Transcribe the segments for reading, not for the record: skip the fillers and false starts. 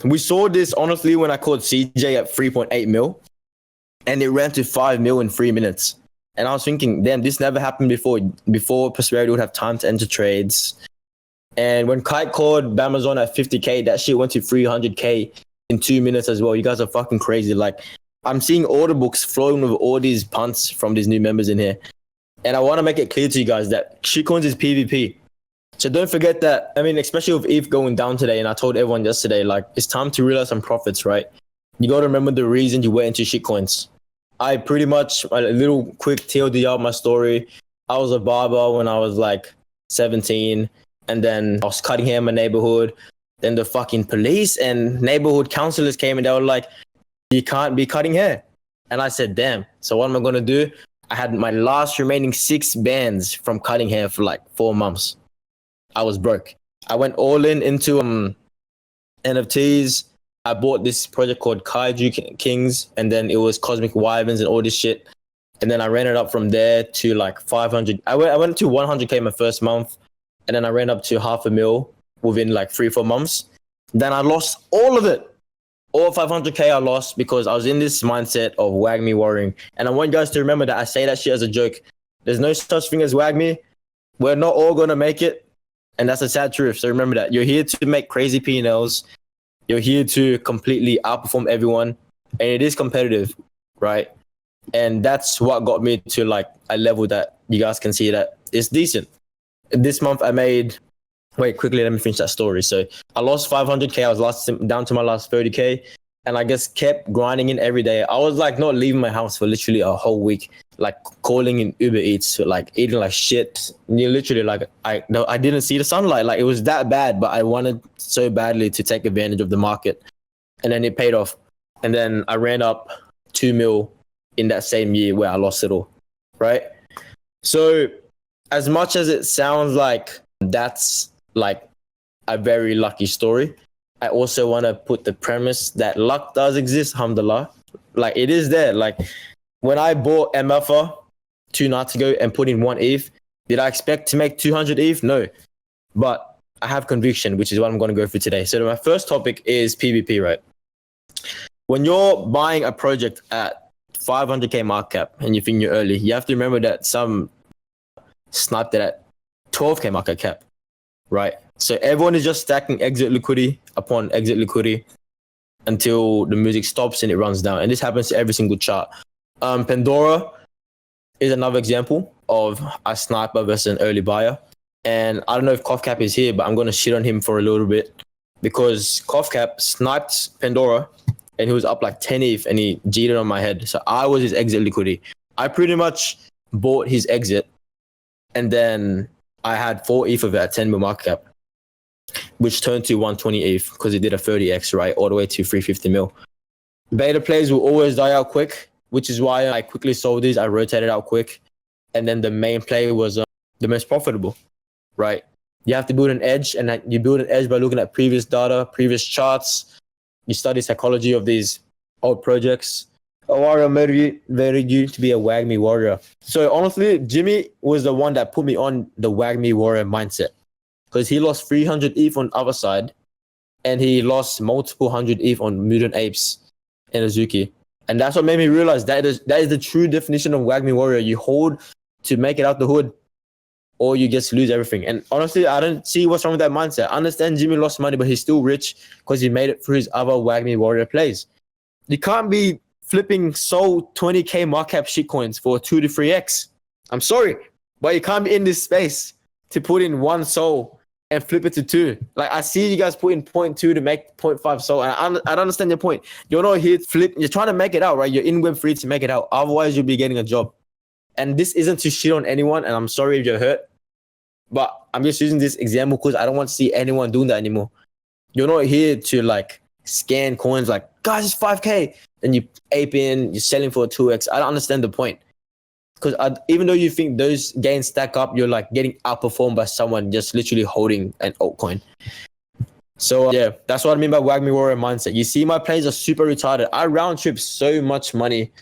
We saw this honestly when I called CJ at 3.8 mil, and it ran to 5 mil in 3 minutes. And I was thinking, damn, this never happened before. Before Prosperity would have time to enter trades. And when Kite called Bamazon at 50K, that shit went to 300K in 2 minutes as well. You guys are fucking crazy. Like, I'm seeing order books flowing with all these punts from these new members in here. And I want to make it clear to you guys that shitcoins is PvP. So don't forget that. I mean, especially with ETH going down today, and I told everyone yesterday, like, it's time to realize some profits, right? You got to remember the reason you went into shitcoins. I pretty much, a little quick TLDR of my story. I was a barber when I was like 17, and then I was cutting hair in my neighborhood. Then the fucking police and neighborhood councillors came and they were like, you can't be cutting hair. And I said, damn, so what am I going to do? I had my last remaining 6 bands from cutting hair for like 4 months. I was broke. I went all into NFTs. I bought this project called Kaiju Kings, and then it was Cosmic Wyverns and all this shit. And then I ran it up from there to like 500. I went to 100K my first month, and then I ran up to 500,000 within like 3-4 months. Then I lost all of it. All 500K I lost because I was in this mindset of wagmi worrying. And I want you guys to remember that I say that shit as a joke. There's no such thing as wagmi. We're not all going to make it. And that's a sad truth. So remember that. You're here to make crazy P&Ls. You're here to completely outperform everyone. And it is competitive, right? And that's what got me to like a level that you guys can see that it's decent. This month I made... Wait, quickly, let me finish that story. So I lost 500K. I was down to my last 30K. And I just kept grinding in every day. I was like not leaving my house for literally a whole week. Like calling in Uber Eats, like eating like shit. You literally like, I didn't see the sunlight. Like it was that bad, but I wanted so badly to take advantage of the market. And then it paid off. And then I ran up 2 mil in that same year where I lost it all, right? So as much as it sounds like that's like a very lucky story, I also want to put the premise that luck does exist, alhamdulillah. Like it is there. Like when I bought MFA 2 nights ago and put in 1 ETH, did I expect to make 200 ETH? No. But I have conviction, which is what I'm going to go through today. So my first topic is PvP, right? When you're buying a project at 500K market cap and you think you're early, you have to remember that some sniped it at 12K market cap, right? So everyone is just stacking exit liquidity upon exit liquidity until the music stops and it runs down. And this happens to every single chart. Pandora is another example of a sniper versus an early buyer. And I don't know if CoffCap is here, but I'm going to shit on him for a little bit because CoffCap sniped Pandora and he was up like 10 ETH and he cheated on my head. So I was his exit liquidity. I pretty much bought his exit and then I had 4 ETH of it at 10 mil market cap, which turned to 120 ETH because it did a 30x, right? All the way to 350 mil. Beta plays will always die out quick, which is why I quickly sold these. I rotated out quick. And then the main play was the most profitable, right? You have to build an edge, and you build an edge by looking at previous data, previous charts. You study psychology of these old projects. A warrior made you to be a wagmi warrior. So honestly, Jimmy was the one that put me on the wagmi warrior mindset because he lost 300 ETH on the other side and he lost multiple 100 ETH on Mutant Apes and Azuki. And that's what made me realize that is the true definition of wagmi warrior. You hold to make it out the hood or you just lose everything. And honestly, I don't see what's wrong with that mindset. I understand Jimmy lost money, but he's still rich because he made it through his other wagmi warrior plays. You can't be flipping sold 20K market cap shitcoins for 2 to 3x. I'm sorry, but you can't be in this space to put in 1 soul and flip it to 2. Like I see you guys put in 0.2 to make 0.5 soul. And I don't understand your point. You're not here to flip. You're trying to make it out, right? You're in Web3 to make it out. Otherwise, you'll be getting a job. And this isn't to shit on anyone. And I'm sorry if you're hurt. But I'm just using this example because I don't want to see anyone doing that anymore. You're not here to like scan coins like, guys, it's 5K. And you ape in, you're selling for a 2x. I don't understand the point. Because even though you think those gains stack up, you're like getting outperformed by someone just literally holding an altcoin. So yeah, that's what I mean by wagmi warrior mindset. You see my plays are super retarded. I round trip so much money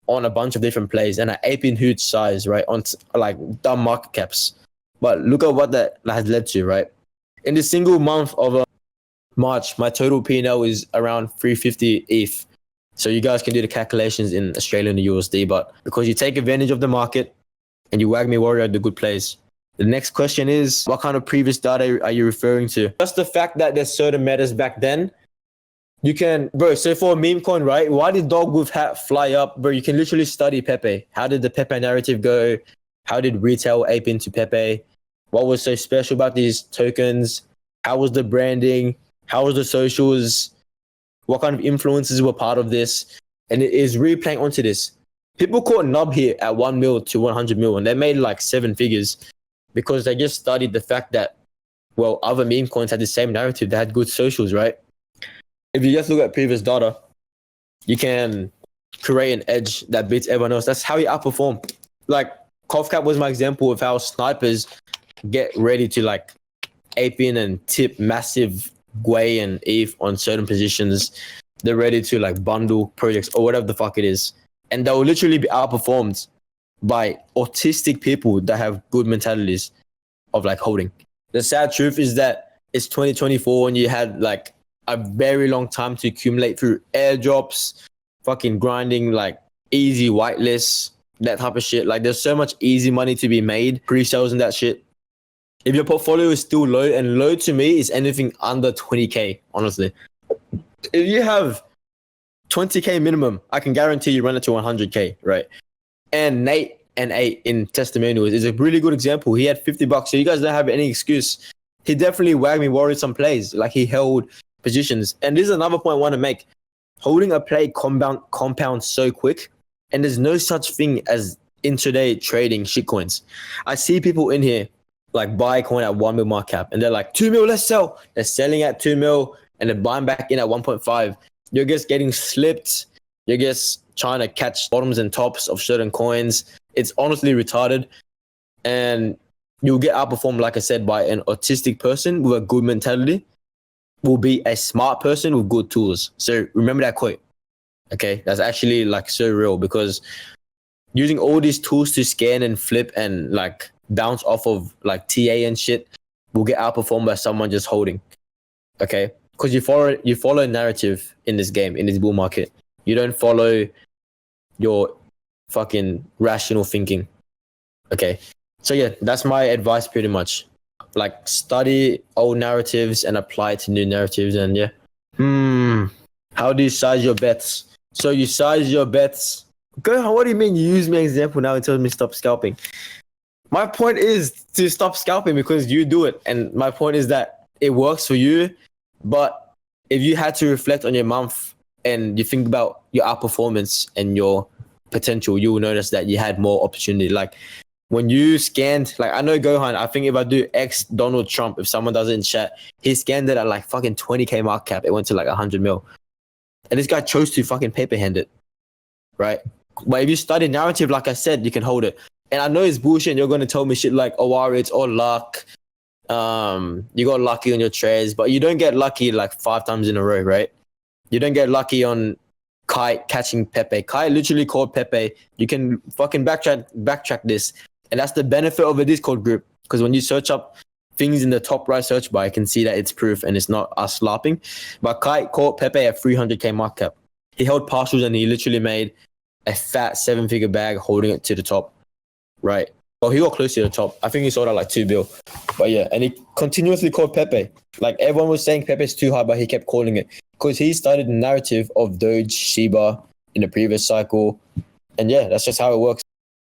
on a bunch of different plays and I ape in huge size, right? On like dumb market caps. But look at what that has led to, right? In the single month of March, my total P&L is around 350 ETH. So you guys can do the calculations in Australian USD, but because you take advantage of the market and you wagmi warrior at the good place. The next question is, what kind of previous data are you referring to? Just the fact that there's certain metas back then. You can, bro, so for a meme coin, right? Why did dog with hat fly up? Bro, you can literally study Pepe. How did the Pepe narrative go? How did retail ape into Pepe? What was so special about these tokens? How was the branding? How was the socials? What kind of influences were part of this? And it is really playing onto this. People caught Nub here at 1 mil to 100 mil, and they made like 7 figures because they just studied the fact that, well, other meme coins had the same narrative. They had good socials, right? If you just look at previous data, you can create an edge that beats everyone else. That's how you outperform. Like, COFCAP was my example of how snipers get ready to like ape in and tip massive Gwei and ETH on certain positions. They're ready to like bundle projects or whatever the fuck it is. And they will literally be outperformed by autistic people that have good mentalities of like holding. The sad truth is that it's 2024 and you had like a very long time to accumulate through airdrops, fucking grinding, like easy whitelists, that type of shit. Like there's so much easy money to be made, pre-sales and that shit. If your portfolio is still low, and low to me is anything under 20K, honestly. If you have 20K minimum, I can guarantee you run it to 100K, right? And Nate and 8 in testimonials is a really good example. He had $50, so you guys don't have any excuse. He definitely wagmi warrior some plays. Like he held positions. And this is another point I want to make. Holding a play compounds so quick, and there's no such thing as intraday trading shitcoins. I see people in here like buy a coin at 1 mil market cap, and they're like 2 mil, let's sell. They're selling at 2 mil, and they're buying back in at 1.5. You're just getting slipped. You're just trying to catch bottoms and tops of certain coins. It's honestly retarded, and you'll get outperformed, like I said, by an autistic person with a good mentality. Will be a smart person with good tools. So remember that quote. Okay, that's actually like so real, because using all these tools to scan and flip and like bounce off of like TA and shit will get outperformed by someone just holding. Okay, because you follow a narrative in this game, in this bull market. You don't follow your fucking rational thinking. Okay, so yeah, that's my advice pretty much. Like study old narratives and apply it to new narratives. And yeah, how do you size your bets? So you size your bets. Go. What do you mean? You use me as an example now and tell me stop scalping. My point is to stop scalping because you do it, and my point is that it works for you. But if you had to reflect on your month and you think about your outperformance and your potential, you will notice that you had more opportunity. Like when you scanned, like I know Gohan, I think if I do X Donald Trump, if someone does it in chat, he scanned it at like fucking 20K market cap. It went to like 100 mil. And this guy chose to fucking paper hand it, right? But if you study narrative, like I said, you can hold it. And I know it's bullshit and you're going to tell me shit like, oh, Ari, it's all luck. You got lucky on your trades, but you don't get lucky like 5 times in a row, right? You don't get lucky on Kai catching Pepe. Kai literally called Pepe. You can fucking backtrack this. And that's the benefit of a Discord group. Because when you search up things in the top right search bar, I can see that it's proof and it's not us slapping. But Kai caught Pepe at 300K market cap. He held partials and he literally made a fat 7-figure bag holding it to the top. Right. Well, he got close to the top. I think he sold out like 2 bill. But yeah, and he continuously called Pepe. Like everyone was saying Pepe's too high, but he kept calling it. Because he started the narrative of Doge, Shiba in the previous cycle. And yeah, that's just how it works.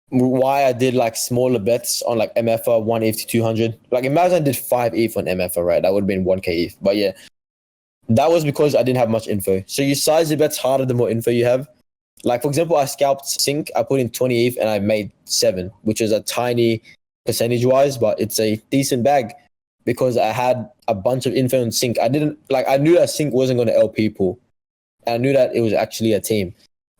Why I did like smaller bets on like MFA 1 ETH to 200. Like imagine I did 5 ETH on MFA, right? That would have been 1K ETH. But yeah, that was because I didn't have much info. So you size your bets harder the more info you have. Like for example, I scalped Sync. I put in 20 ETH and I made 7, which is a tiny percentage wise, but it's a decent bag because I had a bunch of info on Sync. I knew that Sync wasn't going to L people. I knew that it was actually a team.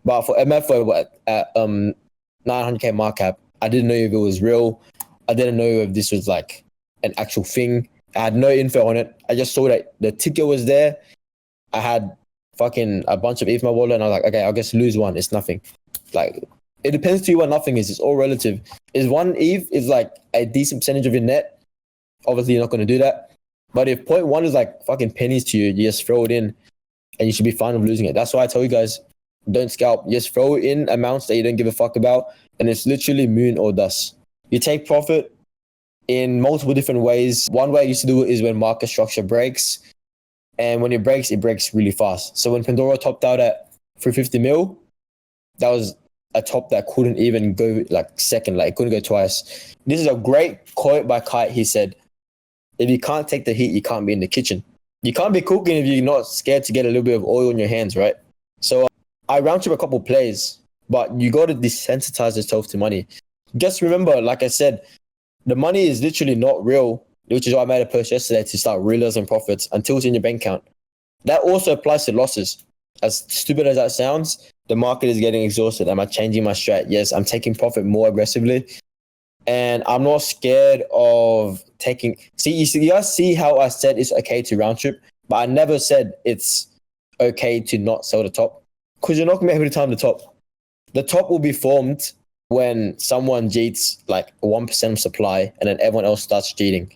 But for MFA at 900K market cap, I didn't know if it was real. I didn't know if this was like an actual thing. I had no info on it. I just saw that the ticker was there. I had fucking a bunch of ETH in my wallet and I was like, okay, I'll just lose 1. It's nothing. Like, it depends to you what nothing is. It's all relative. Is 1 ETH is like a decent percentage of your net? Obviously, you're not going to do that. But if point one is like fucking pennies to you, you just throw it in and you should be fine with losing it. That's why I tell you guys, don't scalp. Just throw in amounts that you don't give a fuck about. And it's literally moon or dust. You take profit in multiple different ways. One way I used to do it is when market structure breaks. And when it breaks really fast. So when Pandora topped out at 350 mil, that was a top that couldn't even go like second, like it couldn't go twice. This is a great quote by Kite. He said, if you can't take the heat, you can't be in the kitchen. You can't be cooking if you're not scared to get a little bit of oil in your hands, right? So I round trip a couple plays, but you got to desensitize yourself to money. Just remember, like I said, the money is literally not real, which is why I made a post yesterday to start realizing profits until it's in your bank account. That also applies to losses. As stupid as that sounds, the market is getting exhausted. Am I changing my strat? Yes, I'm taking profit more aggressively. And I'm not scared of taking... you guys see how I said it's okay to round trip, but I never said it's okay to not sell the top. Because you're not going to be able to time the top. The top will be formed when someone cheats like 1% of supply and then everyone else starts cheating.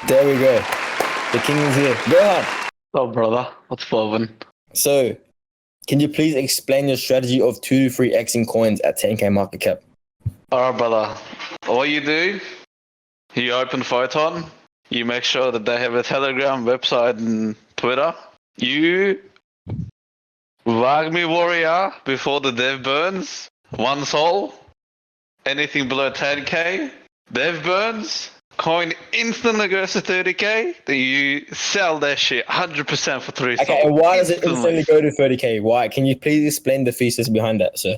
There we go. The king is here. Go on. Oh, brother. What's flowing? So, can you please explain your strategy of 2 to 3xing coins at 10k market cap? Alright, brother. All you do, you open Photon, you make sure that they have a Telegram, website, and Twitter. You wagmi warrior before the dev burns, 1 sol. Anything below 10k, dev burns. Coin instantly goes to 30k, then you sell that shit 100% for 3 Okay, and why does it instantly go to 30k? Why? Can you please explain the thesis behind that, sir?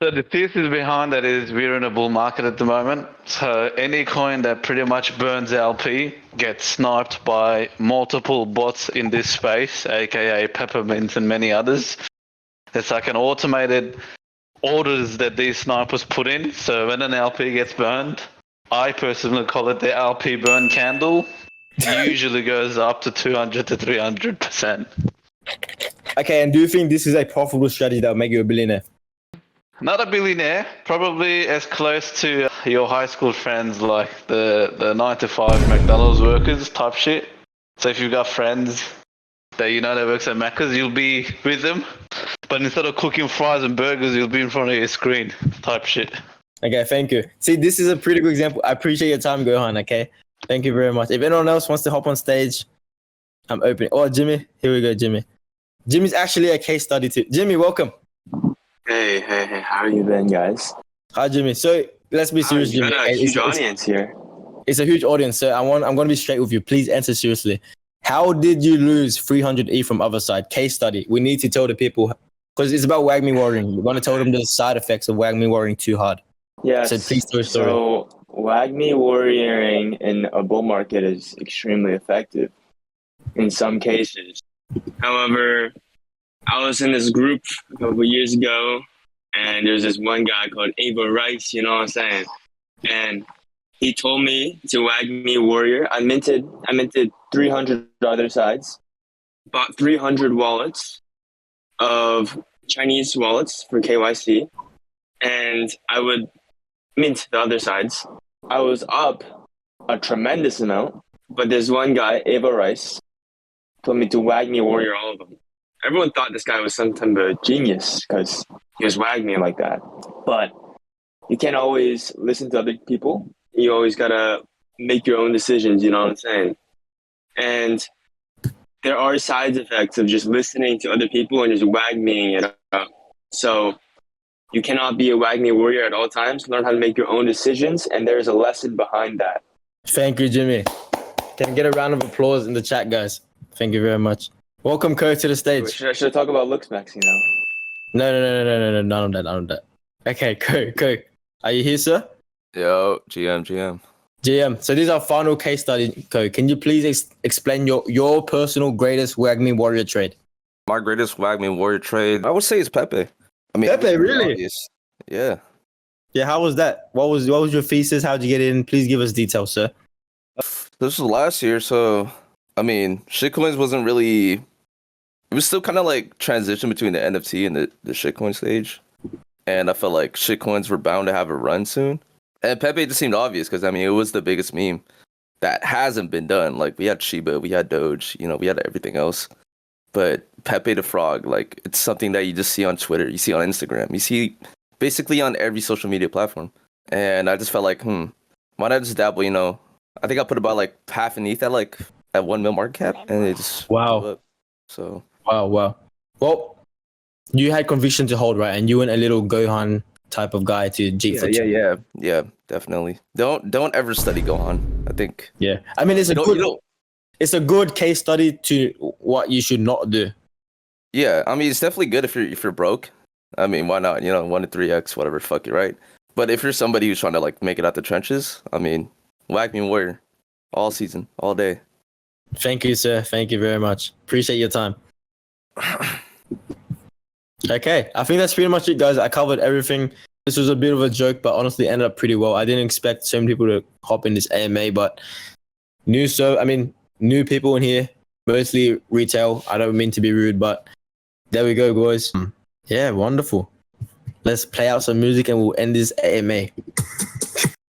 So the thesis behind that is we're in a bull market at the moment. So any coin that pretty much burns LP gets sniped by multiple bots in this space, aka Peppermint and many others. It's like an automated orders that these snipers put in. So when an LP gets burned, I personally call it the LP burn candle. Usually goes up to 200 to 300%. Okay, and do you think this is a profitable strategy that will make you a billionaire? Not a billionaire, probably as close to your high school friends like the 9 to 5 McDonald's workers type shit. So if you've got friends that you know that works at Macca's, you'll be with them. But instead of cooking fries and burgers, you'll be in front of your screen type shit. Okay, thank you. See, this is a pretty good example. I appreciate your time, Gohan, okay? Thank you very much. If anyone else wants to hop on stage, I'm open. Oh, Jimmy. Here we go, Jimmy. Jimmy's actually a case study too. Jimmy, welcome. Hey, how are you been, guys? Hi, Jimmy. So, let's be serious, You Jimmy. got a huge audience here. It's a huge audience, so I'm going to be straight with you. Please answer seriously. How did you lose 300E from other side? Case study. We need to tell the people, because it's about wagmi warring. We're going to tell them the side effects of wagmi warring too hard. Yes. So please tell a story. So wagmi warrioring in a bull market is extremely effective in some cases. However, I was in this group a couple years ago, and there's this one guy called Ava Rice, you know what I'm saying? And he told me to wagmi warrior. I minted 300 other sides, bought 300 wallets of Chinese wallets for KYC, and I would mint the other sides. I was up a tremendous amount, but there's one guy, Ava Rice, told me to wagmi warrior all of them. Everyone thought this guy was some type of genius because he was wagmi like that. But you can't always listen to other people. You always gotta make your own decisions, you know what I'm saying? And there are side effects of just listening to other people and just wagmiing it up. So you cannot be a wagmi warrior at all times. Learn how to make your own decisions, and there's a lesson behind that. Thank you, Jimmy. Can I get a round of applause in the chat, guys? Thank you very much. Welcome, Kurt, to the stage. Should I talk about looks max, you know? No, none of that. Okay, Kurt. Are you here, sir? Yo, GM. GM, so this is our final case study, Kurt. Can you please explain your personal greatest wagmi warrior trade? My greatest wagmi warrior trade, I would say, is Pepe. I mean, Pepe, really? Obvious. Yeah. Yeah, how was that? What was your thesis? How'd you get in? Please give us details, sir. This was last year, so I mean, shitcoins wasn't really. It was still kind of like transition between the NFT and the shitcoin stage, and I felt like shitcoins were bound to have a run soon. And Pepe just seemed obvious because I mean it was the biggest meme that hasn't been done. Like we had Shiba, we had Doge, you know, we had everything else. But Pepe the Frog, like it's something that you just see on Twitter, you see on Instagram, you see basically on every social media platform. And I just felt like, why not just dabble? You know, I think I put about like half an ETH at 1 mil market cap, and it just blew Wow. up. So Wow. Well, you had conviction to hold, right? And you weren't a little Gohan type of guy to jeep for yeah, definitely. Don't ever study Gohan. I think Yeah. I mean, you don't. it's a good case study to what you should not do. Yeah, I mean it's definitely good if you're broke. I mean, why not? You know, 1 to 3x, whatever, fuck it, right? But if you're somebody who's trying to like make it out the trenches, I mean, wagmi warrior, all season, all day. Thank you, sir. Thank you very much. Appreciate your time. Okay, I think that's pretty much it, guys. I covered everything. This was a bit of a joke, but honestly ended up pretty well. I didn't expect so many people to hop in this AMA, but new people in here, mostly retail. I don't mean to be rude, but there we go, boys. Yeah, wonderful. Let's play out some music and we'll end this AMA.